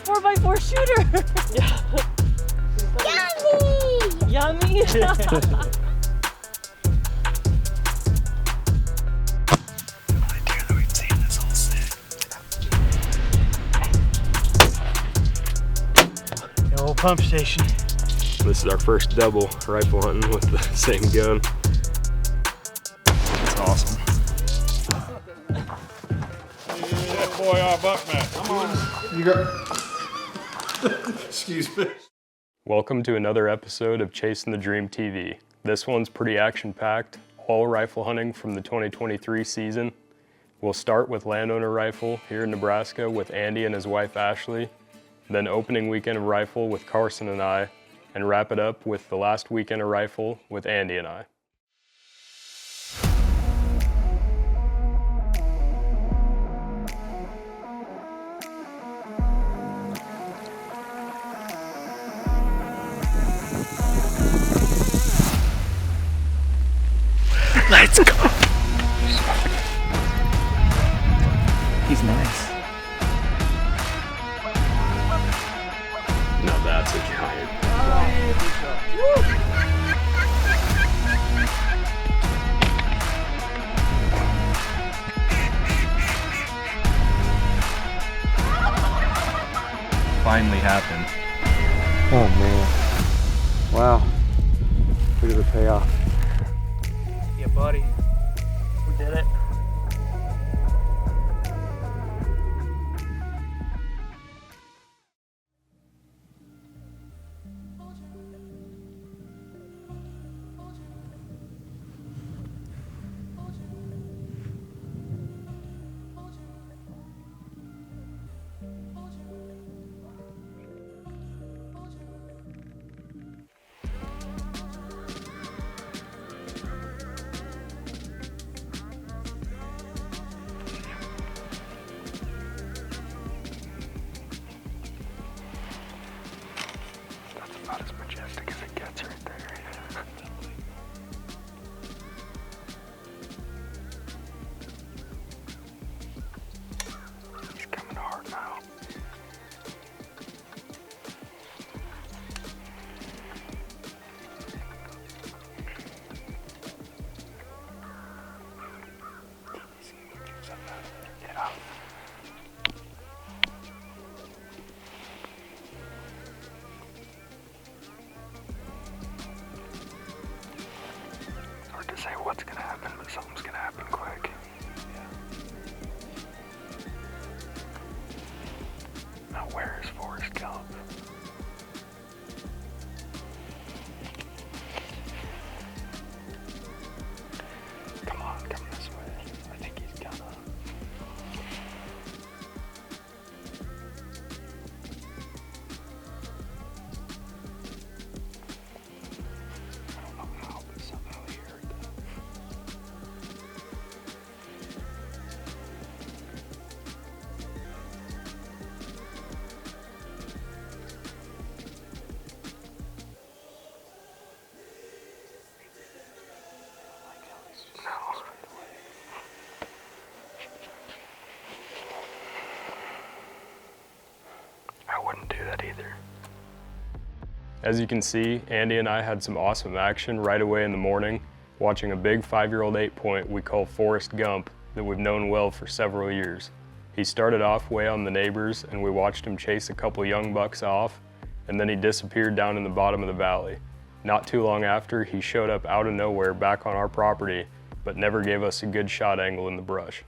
4x4 shooter. Yummy! Yummy! The old pump station. This is our first double rifle hunting with the same gun. That's awesome. Get that boy off Buckman. Come on. You got. Excuse me. Welcome to another episode of Chasing the Dream TV. This one's pretty action-packed, all rifle hunting from the 2023 season. We'll start with landowner rifle here in Nebraska with Andy and his wife Ashley, then opening weekend of rifle with Carson and I, and wrap it up with the last weekend of rifle with Andy and I. Let's go. He's nice. Now that's a giant. Finally happened. Oh man. Wow. Look at the payoff. Yeah, buddy. We did it. About as majestic as it gets right there. He's coming hard now. Get out. To say what's gonna happen, but something's gonna happen quick. Now where is Forrest Gump? Come on, come this way. I think he's gonna. I don't know how, but somehow he heard that. I wouldn't do that either. As you can see, Andy and I had some awesome action right away in the morning, watching a big 5-year-old 8-point we call Forrest Gump that we've known well for several years. He started off way on the neighbors and we watched him chase a couple young bucks off, and then he disappeared down in the bottom of the valley. Not too long after, he showed up out of nowhere back on our property, but never gave us a good shot angle in the brush.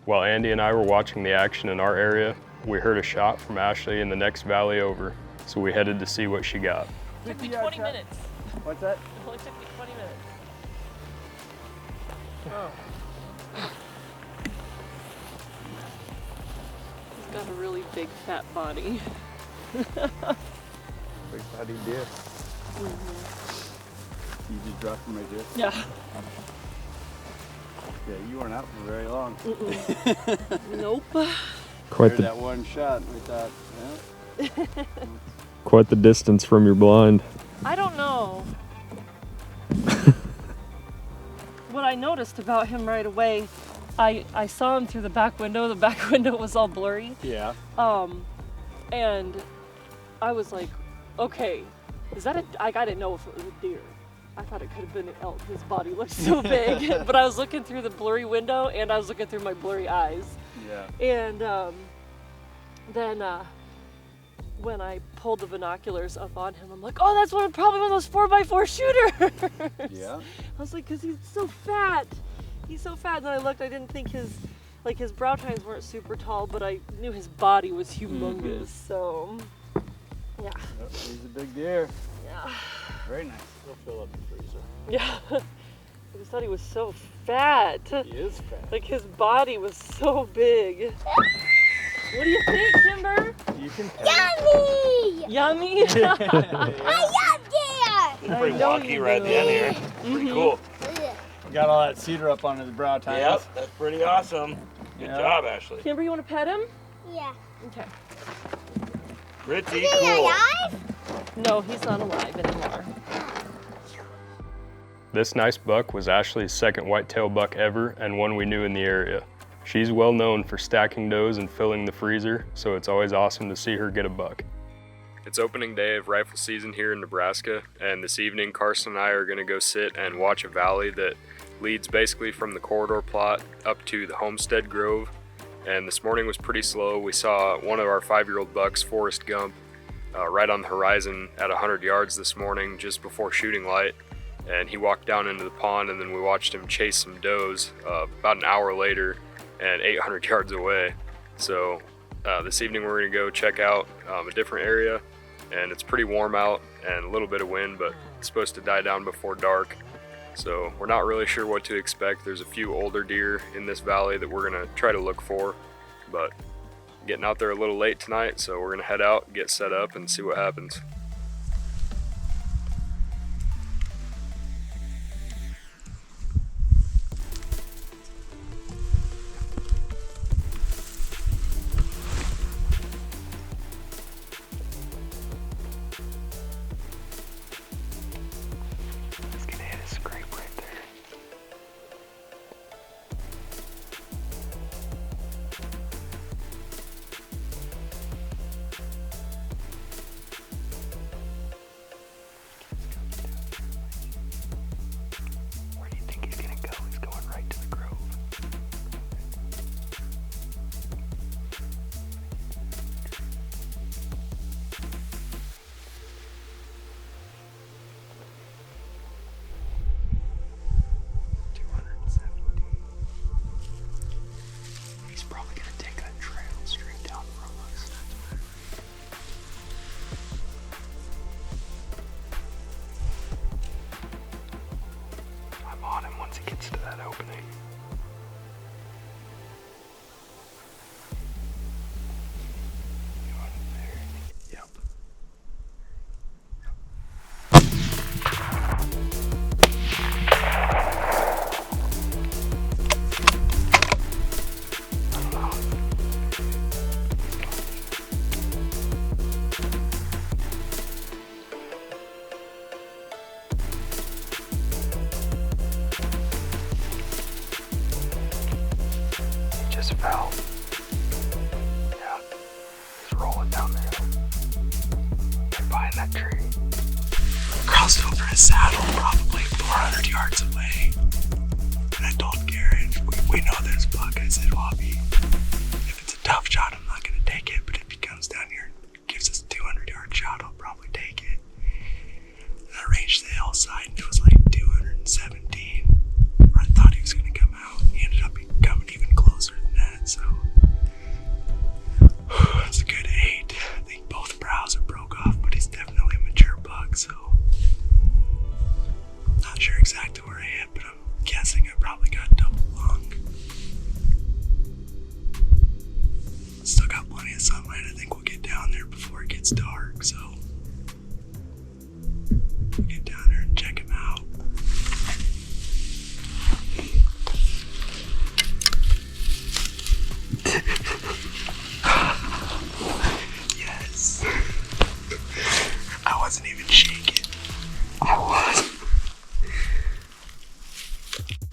While Andy and I were watching the action in our area, we heard a shot from Ashley in the next valley over, so we headed to see what she got. It took me 20 minutes. What's that? It only took me 20 minutes. Oh. He's got a really big fat body. Big fatty deer. You just dropped him right there? Yeah. Yeah, you weren't out for very long. Nope. Quite Heard that one shot and we thought, yeah. Quite the distance from your blind. I don't know. What I noticed about him right away, I saw him through the back window. The back window was all blurry. Yeah. And I was like, okay, is that I didn't know if it was a deer. I thought it could have been an elk. His body looked so big. But I was looking through the blurry window and I was looking through my blurry eyes. Yeah. And then when I pulled the binoculars up on him, I'm like, oh, that's probably one of those 4x4 shooters. Yeah. I was like, because he's so fat. He's so fat. And then I looked, I didn't think his brow tines weren't super tall, but I knew his body was humongous. So, yeah. Yep, he's a big deer. Yeah. Very nice. He'll fill up the freezer. Yeah. I just thought he was so fat. He is fat. Like his body was so big. What do you think, Kimber? You can pet him. Yummy? I love deer. I Pretty know wonky you right at do. the end here. Pretty cool. Got all that cedar up onto the brow tines. Yep, that's pretty awesome. Good Yeah. job, Ashley. Kimber, you want to pet him? Yeah. Okay. Pretty Is he cool. alive? No, he's not alive anymore. This nice buck was Ashley's second whitetail buck ever and one we knew in the area. She's well known for stacking does and filling the freezer, so it's always awesome to see her get a buck. It's opening day of rifle season here in Nebraska, and this evening Carson and I are going to go sit and watch a valley that leads basically from the corridor plot up to the Homestead Grove. And this morning was pretty slow. We saw one of our 5-year-old bucks, Forrest Gump, right on the horizon at 100 yards this morning just before shooting light. And he walked down into the pond, and then we watched him chase some does about an hour later and 800 yards away. So this evening we're going to go check out a different area, and it's pretty warm out and a little bit of wind, but it's supposed to die down before dark. So we're not really sure what to expect. There's a few older deer in this valley that we're going to try to look for, but getting out there a little late tonight, so we're going to head out, get set up, and see what happens. Fell. Yeah, he's rolling down there. Right behind that tree. Crossed over his saddle, probably 400 yards away. And I told Garrett, we know this buck. I said, Wabi, if it's a tough shot, I'm not going to take it. But if he comes down here and gives us a 200-yard shot, I'll probably take it. And I ranged the hillside, and it was like 217. Where I thought he was going to come out. He ended up coming even closer than that, so it's a good 8. I think both brows are broke off, but he's definitely a mature buck, so not sure exactly where I hit, but I'm guessing I probably got double lung. Still got plenty of sunlight. I think we'll get down there before it gets dark, so we'll get down there and check him out. Yes. I wasn't even shaking. I was.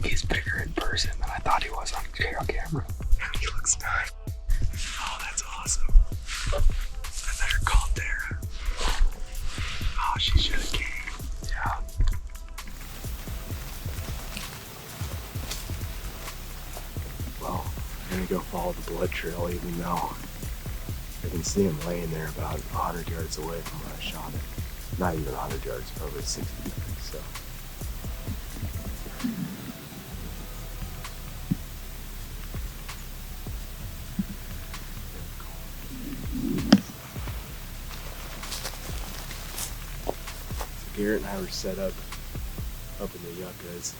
He's bigger in person than I thought he was on trail camera. He looks nice. Oh, that's awesome. I gonna go follow the blood trail, even though I can see him laying there about 100 yards away from where I shot him. Not even 100 yards, probably 60 yards, so. Garrett and I were set up in the yuccas.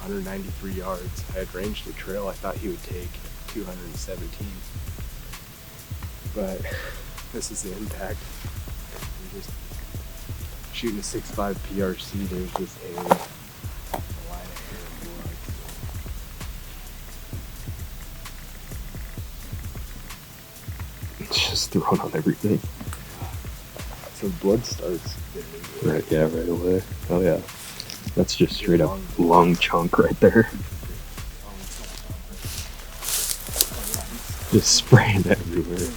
193 yards. I had ranged a trail I thought he would take 217. But this is the impact. We're just shooting a 6.5 PRC. There's just a line of hair and blood. It's just thrown on everything. So blood starts. Right, yeah, right away. Oh yeah. That's just straight up lung chunk right there. Just spraying everywhere.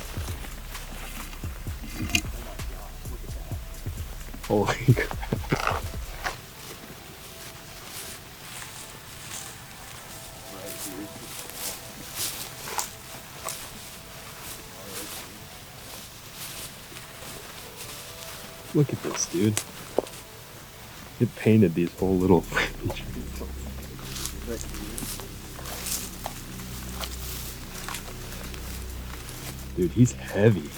Holy crap. Look at this, dude. It painted these whole little trees. Dude, he's heavy.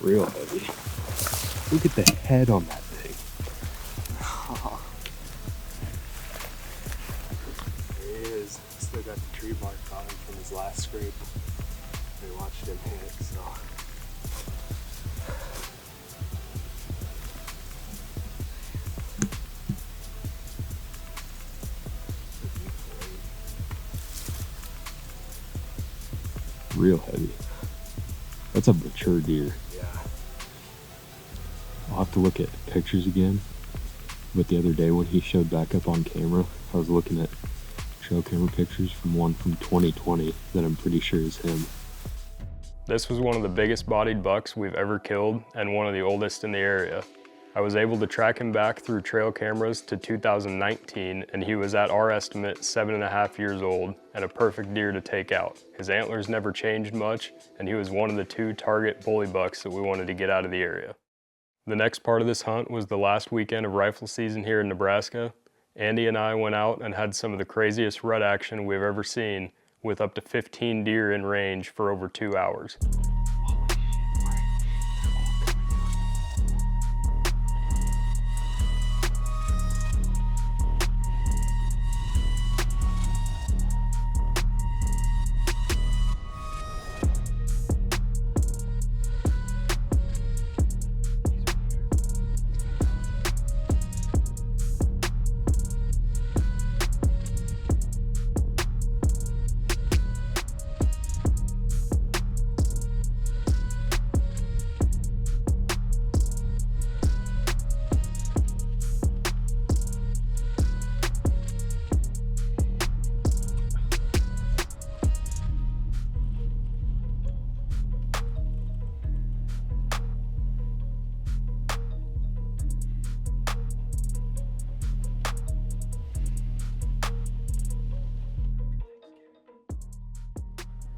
Real heavy. Look at the head on that thing. There he is. Still got the tree mark on him from his last scrape. We watched him hit, so. Real heavy. That's a mature deer. I'll have to look at pictures again, but the other day when he showed back up on camera, I was looking at trail camera pictures from one from 2020 that I'm pretty sure is him. This was one of the biggest bodied bucks we've ever killed and one of the oldest in the area. I was able to track him back through trail cameras to 2019, and he was at our estimate 7.5 years old and a perfect deer to take out. His antlers never changed much, and he was one of the 2 target bully bucks that we wanted to get out of the area. The next part of this hunt was the last weekend of rifle season here in Nebraska. Andy and I went out and had some of the craziest rut action we've ever seen, with up to 15 deer in range for over 2 hours.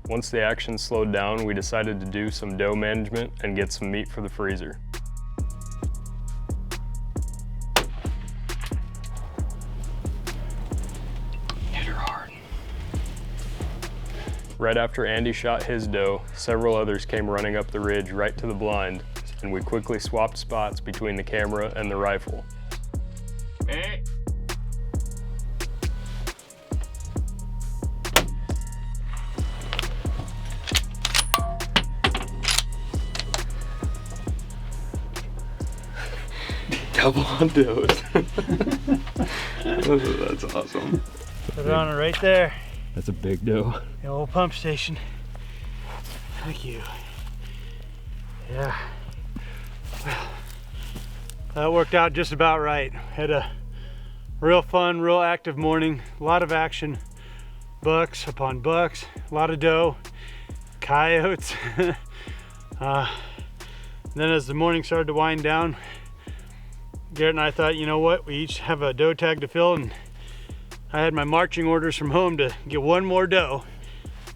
Once the action slowed down, we decided to do some doe management and get some meat for the freezer. Hit her hard. Right after Andy shot his doe, several others came running up the ridge right to the blind, and we quickly swapped spots between the camera and the rifle. Hey. Double on does. That's awesome. Put it on it right there. That's a big doe. The old pump station. Thank you. Yeah. Well, that worked out just about right. Had to Real fun, real active morning. A lot of action. Bucks upon bucks, a lot of doe, coyotes. Then as the morning started to wind down, Garrett and I thought, you know what, we each have a doe tag to fill, and I had my marching orders from home to get one more doe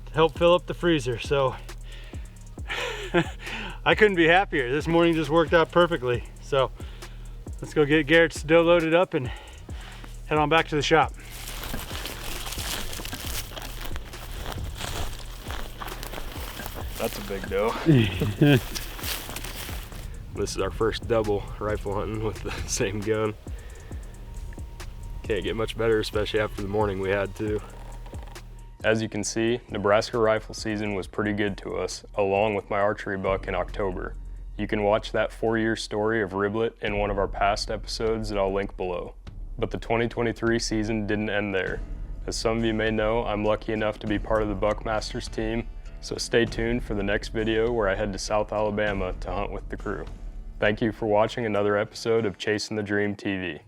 to help fill up the freezer. So I couldn't be happier. This morning just worked out perfectly. So let's go get Garrett's doe loaded up and head on back to the shop. That's a big doe. This is our first double rifle hunting with the same gun. Can't get much better, especially after the morning we had too. As you can see, Nebraska rifle season was pretty good to us, along with my archery buck in October. You can watch that 4-year story of Riblet in one of our past episodes that I'll link below. But the 2023 season didn't end there. As some of you may know, I'm lucky enough to be part of the Buckmasters team, so stay tuned for the next video where I head to South Alabama to hunt with the crew. Thank you for watching another episode of Chasing the Dream TV.